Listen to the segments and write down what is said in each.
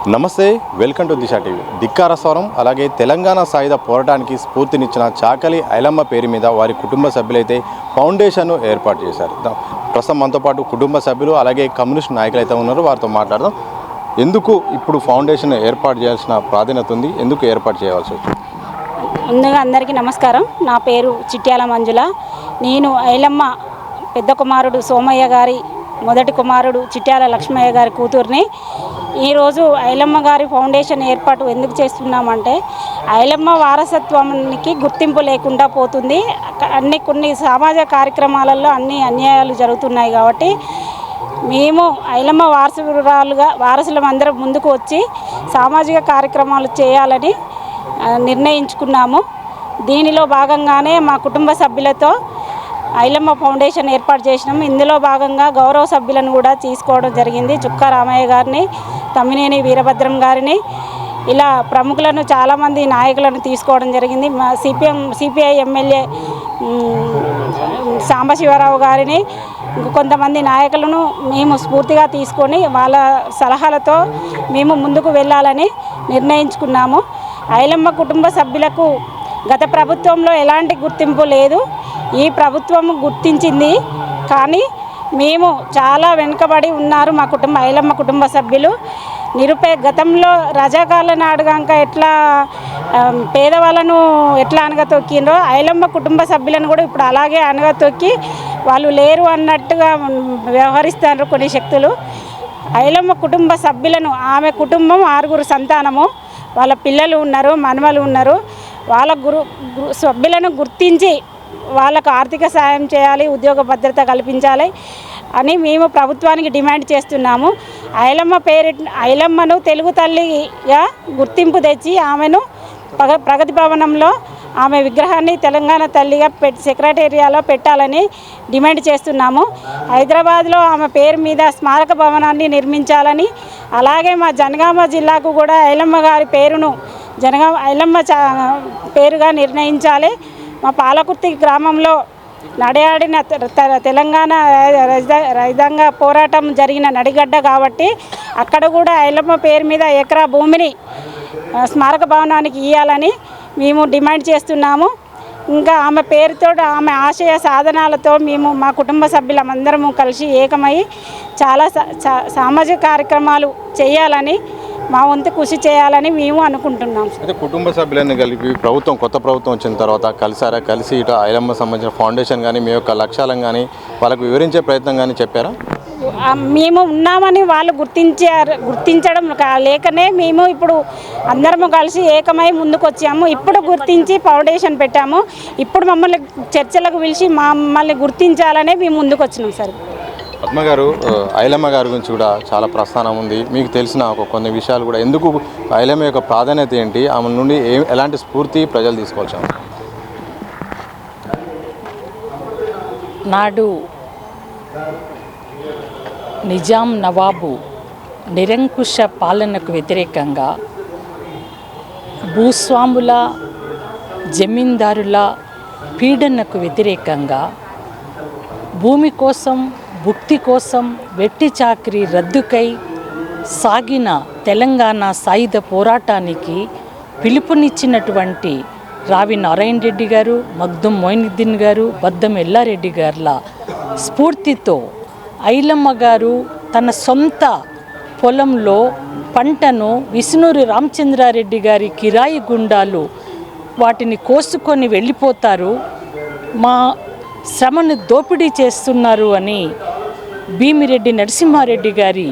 నమస్తే, welcome to Disha TV. ధిక్కార స్వరం అలాగే తెలంగాణ సాయుధ పోరాటానికి స్ఫూర్తినిచ్చిన చాకలి ఐలమ్మ పేరు మీద వారి కుటుంబ సభ్యులైతే ఫౌండేషన్ను ఏర్పాటు చేశారు. ప్రస్తుతం మనతో పాటు కుటుంబ సభ్యులు అలాగే కమ్యూనిస్ట్ నాయకులు అయితే ఉన్నారు, వారితో మాట్లాడదాం. ఎందుకు ఇప్పుడు ఫౌండేషన్ ఏర్పాటు చేయాల్సిన ప్రాధాన్యత ఉంది, ఎందుకు ఏర్పాటు చేయవలసి వచ్చింది? ముందుగా అందరికీ నమస్కారం. నా పేరు చిట్యాల మంజుల. నేను ఐలమ్మ పెద్ద కుమారుడు సోమయ్య గారి మొదటి కుమారుడు చిట్యాల లక్ష్మయ్య గారి కూతుర్ని. ఈరోజు ఐలమ్మ గారి ఫౌండేషన్ ఏర్పాటు ఎందుకు చేస్తున్నామంటే, ఐలమ్మ వారసత్వానికి గుర్తింపు లేకుండా పోతుంది. కొన్ని సామాజిక కార్యక్రమాలలో అన్ని అన్యాయాలు జరుగుతున్నాయి కాబట్టి మేము ఐలమ్మ వారసులం అందరం ముందుకు వచ్చి సామాజిక కార్యక్రమాలు చేయాలని నిర్ణయించుకున్నాము. దీనిలో భాగంగానే మా కుటుంబ సభ్యులతో ఐలమ్మ ఫౌండేషన్ ఏర్పాటు చేసినాము. ఇందులో భాగంగా గౌరవ సభ్యులను కూడా తీసుకోవడం జరిగింది. చుక్కా రామయ్య గారిని, తమ్మినేని వీరభద్రం గారిని, ఇలా ప్రముఖులను చాలామంది నాయకులను తీసుకోవడం జరిగింది. మా సిపిఐ ఎమ్మెల్యే సాంబశివరావు గారిని, కొంతమంది నాయకులను మేము స్ఫూర్తిగా తీసుకొని వాళ్ళ సలహాలతో మేము ముందుకు వెళ్ళాలని నిర్ణయించుకున్నాము. ఐలమ్మ కుటుంబ సభ్యులకు గత ప్రభుత్వంలో ఎలాంటి గుర్తింపు లేదు. ఈ ప్రభుత్వం గుర్తించింది, కానీ మేము చాలా వెనుకబడి ఉన్నారు. మా ఐలమ్మ కుటుంబ సభ్యులు గతంలో రజాకాల నాడుగాక ఎట్లా పేదవాళ్ళను ఎట్లా అనగతొక్కిండ్రో, ఐలమ్మ కుటుంబ సభ్యులను కూడా ఇప్పుడు అలాగే అనగతొక్కి వాళ్ళు లేరు అన్నట్టుగా వ్యవహరిస్తారు కొన్ని శక్తులు. ఐలమ్మ కుటుంబ సభ్యులను, ఆమె కుటుంబం 6 సంతానము, వాళ్ళ పిల్లలు ఉన్నారు, మనవలు ఉన్నారు. వాళ్ళ సభ్యులను గుర్తించి వాళ్ళకు ఆర్థిక సాయం చేయాలి, ఉద్యోగ భద్రత కల్పించాలి అని మేము ప్రభుత్వానికి డిమాండ్ చేస్తున్నాము. ఐలమ్మను తెలుగు తల్లిగా గుర్తింపు తెచ్చి ఆమెను ప్రగతి భవనంలో ఆమె విగ్రహాన్ని తెలంగాణ తల్లిగా సెక్రటేరియాలో పెట్టాలని డిమాండ్ చేస్తున్నాము. హైదరాబాద్లో ఆమె పేరు మీద స్మారక భవనాన్ని నిర్మించాలని, అలాగే మా జనగామ జిల్లాకు కూడా ఐలమ్మ గారి పేరును ఐలమ్మ పేరుగా నిర్ణయించాలి. మా పాలకుర్తి గ్రామంలో నడియాడిన తెలంగాణ రైతాంగ పోరాటం జరిగిన నడిగడ్డ కాబట్టి అక్కడ కూడా ఐలమ్మ పేరు మీద ఎకరా భూమిని స్మారక భవనానికి ఇవ్వాలని మేము డిమాండ్ చేస్తున్నాము. ఇంకా ఆమె పేరుతో, ఆమె ఆశయ సాధనాలతో మేము మా కుటుంబ సభ్యులందరము కలిసి ఏకమై చాలా సామాజిక కార్యక్రమాలు చేయాలని, మా వంతు కృషి చేయాలని మేము అనుకుంటున్నాం. అయితే కుటుంబ సభ్యులను కలిపి కొత్త ప్రభుత్వం వచ్చిన తర్వాత కలిసి ఇటు ఐలమ్మ సంబంధించిన ఫౌండేషన్ కానీ మీ యొక్క లక్ష్యాలను కానీ వాళ్ళకు వివరించే ప్రయత్నం కానీ చెప్పారా? మేము ఉన్నామని వాళ్ళు గుర్తించడం లేకనే మేము ఇప్పుడు అందరము కలిసి ఏకమై ముందుకు వచ్చాము. ఇప్పుడు గుర్తించి ఫౌండేషన్ పెట్టాము. ఇప్పుడు మమ్మల్ని చర్చలకు పిలిచి మమ్మల్ని గుర్తించాలనే మేము ముందుకు వచ్చినాం సార్. పద్మ గారు, ఐలమ్మ గారి గురించి కూడా చాలా ప్రస్థానం ఉంది. మీకు తెలిసిన కొన్ని విషయాలు కూడా, ఎందుకు ఐలమ్మ యొక్క ప్రాధాన్యత ఏంటి, ఆమె నుండి ఎలాంటి స్ఫూర్తి ప్రజలు తీసుకోవచ్చు? నాడు నిజాం నవాబు నిరంకుశ పాలనకు వ్యతిరేకంగా భూస్వాముల, జమీందారుల పీడనకు వ్యతిరేకంగా భూమి కోసం, భుక్తి కోసం వెట్టి చాకరీ రద్దుకై సాగిన తెలంగాణ సాయుధ పోరాటానికి పిలుపునిచ్చినటువంటి రావి నారాయణ రెడ్డి గారు, మగ్దుం మొయినుద్దీన్ గారు, బద్దం ఎల్లారెడ్డి గారుల స్ఫూర్తితో ఐలమ్మ గారు తన సొంత పొలంలో పంటను విష్ణూరి రామచంద్రారెడ్డి గారి కిరాయి గుండాలు వాటిని కోసుకొని వెళ్ళిపోతారు, మా శ్రమను దోపిడీ చేస్తున్నారు అని భీమిరెడ్డి నరసింహారెడ్డి గారి,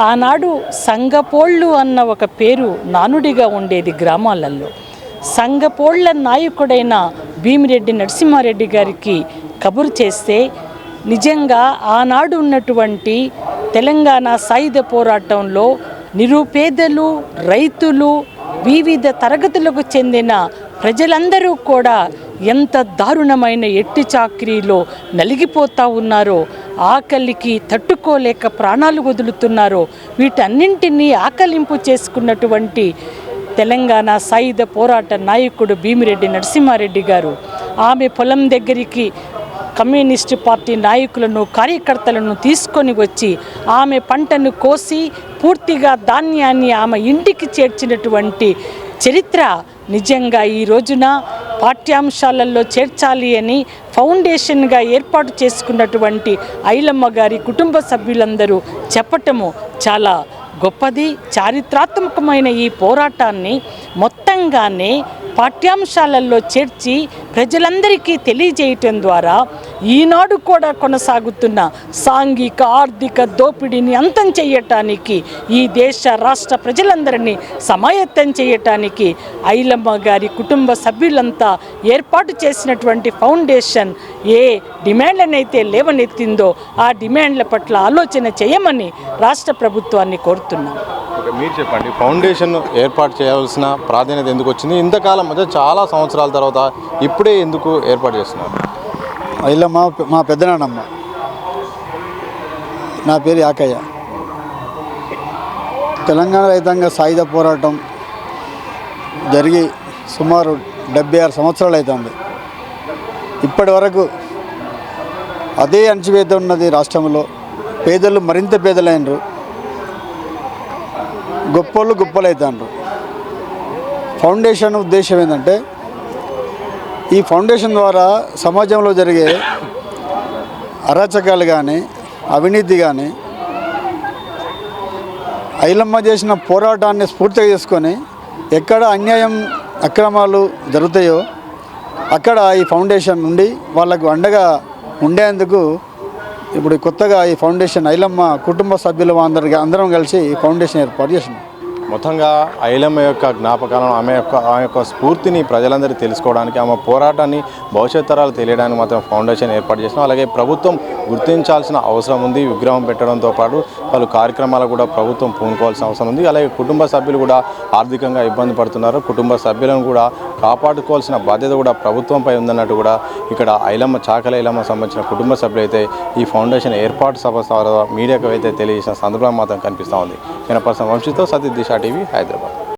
ఆనాడు సంగపోళ్ళు అన్న ఒక పేరు నానుడిగా ఉండేది గ్రామాలలో, సంగపోళ్ల నాయకుడైన భీమిరెడ్డి నరసింహారెడ్డి గారికి కబురు చేస్తే నిజంగా ఆనాడు ఉన్నటువంటి తెలంగాణ సాయుధ పోరాటంలో నిరుపేదలు, రైతులు, వివిధ తరగతులకు చెందిన ప్రజలందరూ కూడా ఎంత దారుణమైన ఎట్టి చాకరీలో నలిగిపోతూ ఉన్నారో, ఆకలికి తట్టుకోలేక ప్రాణాలు వదులుతున్నారో, వీటన్నింటినీ ఆకలింపు చేసుకున్నటువంటి తెలంగాణ సాయుధ పోరాట నాయకుడు భీమిరెడ్డి నరసింహారెడ్డి గారు ఆమె పొలం దగ్గరికి కమ్యూనిస్టు పార్టీ నాయకులను కార్యకర్తలను తీసుకొని వచ్చి ఆమె పంటను కోసి పూర్తిగా ధాన్యాన్ని ఆమె ఇంటికి చేర్చినటువంటి చరిత్ర నిజంగా ఈ రోజున పాఠ్యాంశాలలో చేర్చాలి అని ఫౌండేషన్గా ఏర్పాటు చేసుకున్నటువంటి ఐలమ్మ గారి కుటుంబ సభ్యులందరూ చెప్పటము చాలా గొప్పది. చారిత్రాత్మకమైన ఈ పోరాటాన్ని మొత్తంగానే పాఠ్యాంశాలలో చేర్చి ప్రజలందరికీ తెలియజేయటం ద్వారా ఈనాడు కూడా కొనసాగుతున్న సాంఘిక ఆర్థిక దోపిడీని అంతం చేయటానికి ఈ దేశ రాష్ట్ర ప్రజలందరినీ సమాయత్తం చేయటానికి ఐలమ్మ గారి కుటుంబ సభ్యులంతా ఏర్పాటు చేసినటువంటి ఫౌండేషన్ ఏ డిమాండ్లనైతే లేవనెత్తిందో ఆ డిమాండ్ల పట్ల ఆలోచన చేయమని రాష్ట్ర ప్రభుత్వాన్ని కోరుతున్నాం. మీరు చెప్పండి, ఫౌండేషన్ ఏర్పాటు చేయాల్సిన ప్రాధాన్యత ఎందుకు వచ్చింది? ఇంతకాలం మధ్య చాలా సంవత్సరాల తర్వాత ఇప్పుడే ఎందుకు ఏర్పాటు చేస్తున్నారు? ఐలమ్మ మా పెద్దనాన్నమ్మ, నా పేరు యాకయ్య. తెలంగాణ రైతాంగ సాయుధ పోరాటం జరిగి సుమారు 76 సంవత్సరాలు అవుతుంది. ఇప్పటి వరకు అదే అణచివేత ఉన్నది రాష్ట్రంలో. పేదలు మరింత పేదలైనరు, గొప్పోళ్ళు గొప్పలవుతాండ్రు. ఫౌండేషన్ ఉద్దేశం ఏంటంటే ఈ ఫౌండేషన్ ద్వారా సమాజంలో జరిగే అరాచకాలు కానీ అవినీతి కానీ ఐలమ్మ చేసిన పోరాటాన్ని స్ఫూర్తిగా చేసుకొని ఎక్కడ అన్యాయం అక్రమాలు జరుగుతాయో అక్కడ ఈ ఫౌండేషన్ నుండి వాళ్ళకు అండగా ఉండేందుకు ఇప్పుడు కొత్తగా ఈ ఫౌండేషన్ ఐలమ్మ కుటుంబ సభ్యులు అందరం కలిసి ఈ ఫౌండేషన్ ఏర్పాటు చేసినాం. మొత్తంగా ఐలమ్మ యొక్క జ్ఞాపకాలను ఆమె యొక్క స్ఫూర్తిని ప్రజలందరూ తెలుసుకోవడానికి, ఆమె పోరాటాన్ని భవిష్యత్ తరాలు తెలియడానికి మాత్రం ఫౌండేషన్ ఏర్పాటు చేసినాం. అలాగే ప్రభుత్వం గుర్తించాల్సిన అవసరం ఉంది. విగ్రహం పెట్టడంతో పాటు పలు కార్యక్రమాలు కూడా ప్రభుత్వం పూనుకోవాల్సిన అవసరం ఉంది. అలాగే కుటుంబ సభ్యులు కూడా ఆర్థికంగా ఇబ్బంది పడుతున్నారు. కుటుంబ సభ్యులను కూడా కాపాడుకోవాల్సిన బాధ్యత కూడా ప్రభుత్వంపై ఉందన్నట్టు కూడా ఇక్కడ చాకలి ఐలమ్మ సంబంధించిన కుటుంబ సభ్యులు అయితే ఈ ఫౌండేషన్ ఏర్పాటు సభ మీడియాకు అయితే తెలియజేసిన సందర్భం మాత్రం కనిపిస్తూ ఉంది. నేను పర్సన్ వంశీతో సతీష్ దిశ టీవీ, హైదరాబాద్.